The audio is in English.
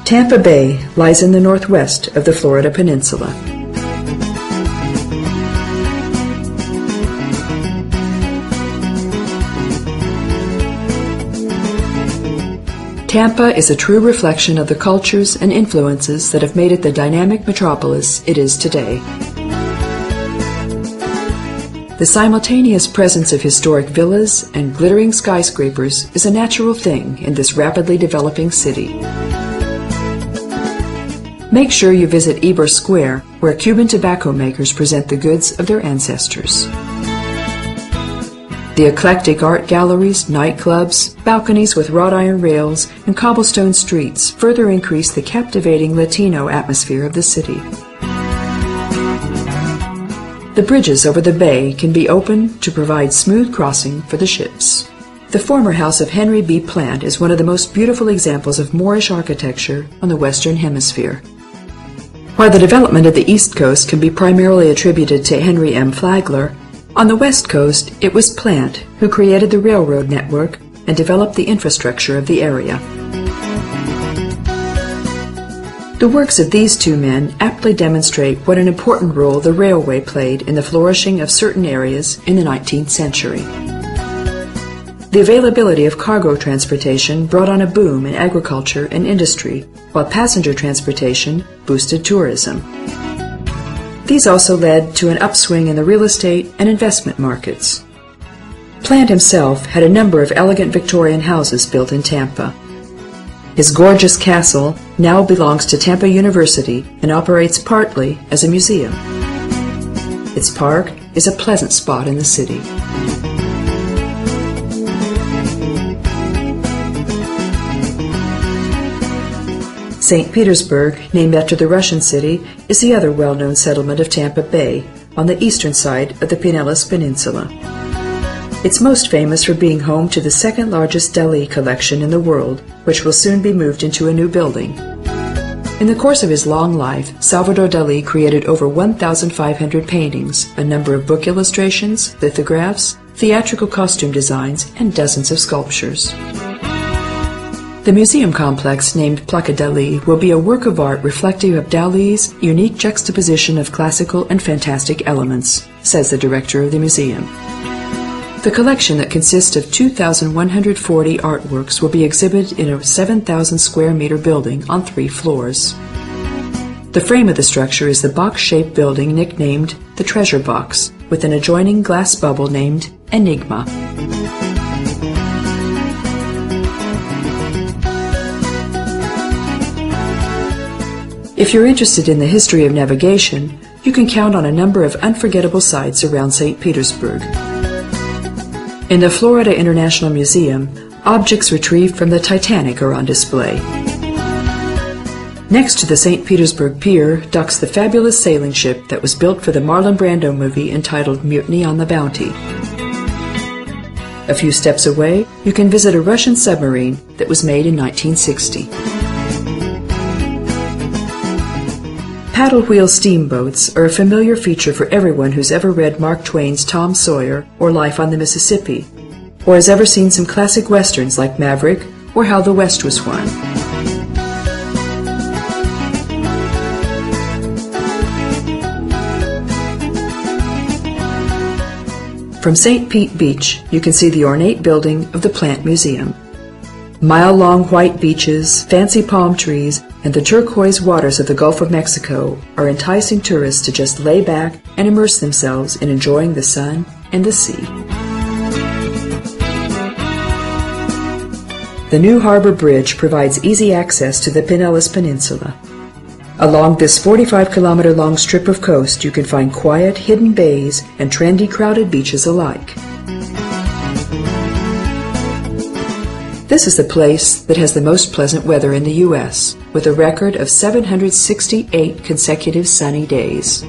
Tampa Bay lies in the northwest of the Florida Peninsula. Tampa is a true reflection of the cultures and influences that have made it the dynamic metropolis it is today. The simultaneous presence of historic villas and glittering skyscrapers is a natural thing in this rapidly developing city. Make sure you visit Eber Square, where Cuban tobacco makers present the goods of their ancestors. The eclectic art galleries, nightclubs, balconies with wrought iron rails, and cobblestone streets further increase the captivating Latino atmosphere of the city. The bridges over the bay can be opened to provide smooth crossing for the ships. The former house of Henry B. Plant is one of the most beautiful examples of Moorish architecture on the Western Hemisphere. While the development of the East Coast can be primarily attributed to Henry M. Flagler, on the West Coast it was Plant who created the railroad network and developed the infrastructure of the area. The works of these two men aptly demonstrate what an important role the railway played in the flourishing of certain areas in the 19th century. The availability of cargo transportation brought on a boom in agriculture and industry, while passenger transportation boosted tourism. These also led to an upswing in the real estate and investment markets. Plant himself had a number of elegant Victorian houses built in Tampa. His gorgeous castle now belongs to Tampa University and operates partly as a museum. Its park is a pleasant spot in the city. St. Petersburg, named after the Russian city, is the other well-known settlement of Tampa Bay, on the eastern side of the Pinellas Peninsula. It's most famous for being home to the second largest Dalí collection in the world, which will soon be moved into a new building. In the course of his long life, Salvador Dalí created over 1,500 paintings, a number of book illustrations, lithographs, theatrical costume designs, and dozens of sculptures. The museum complex named Placa Dalí will be a work of art reflective of Dalí's unique juxtaposition of classical and fantastic elements, says the director of the museum. The collection that consists of 2,140 artworks will be exhibited in a 7,000 square meter building on 3 floors. The frame of the structure is the box-shaped building nicknamed the Treasure Box, with an adjoining glass bubble named Enigma. If you're interested in the history of navigation, you can count on a number of unforgettable sights around St. Petersburg. In the Florida International Museum, objects retrieved from the Titanic are on display. Next to the St. Petersburg Pier docks the fabulous sailing ship that was built for the Marlon Brando movie entitled Mutiny on the Bounty. A few steps away, you can visit a Russian submarine that was made in 1960. Paddle wheel steamboats are a familiar feature for everyone who's ever read Mark Twain's Tom Sawyer or Life on the Mississippi, or has ever seen some classic westerns like Maverick or How the West Was Won. From St. Pete Beach, you can see the ornate building of the Plant Museum. Mile-long white beaches, fancy palm trees, and the turquoise waters of the Gulf of Mexico are enticing tourists to just lay back and immerse themselves in enjoying the sun and the sea. The new harbor bridge provides easy access to the Pinellas Peninsula. Along this 45-kilometer-long strip of coast, you can find quiet, hidden bays and trendy, crowded beaches alike. This is the place that has the most pleasant weather in the U.S., with a record of 768 consecutive sunny days.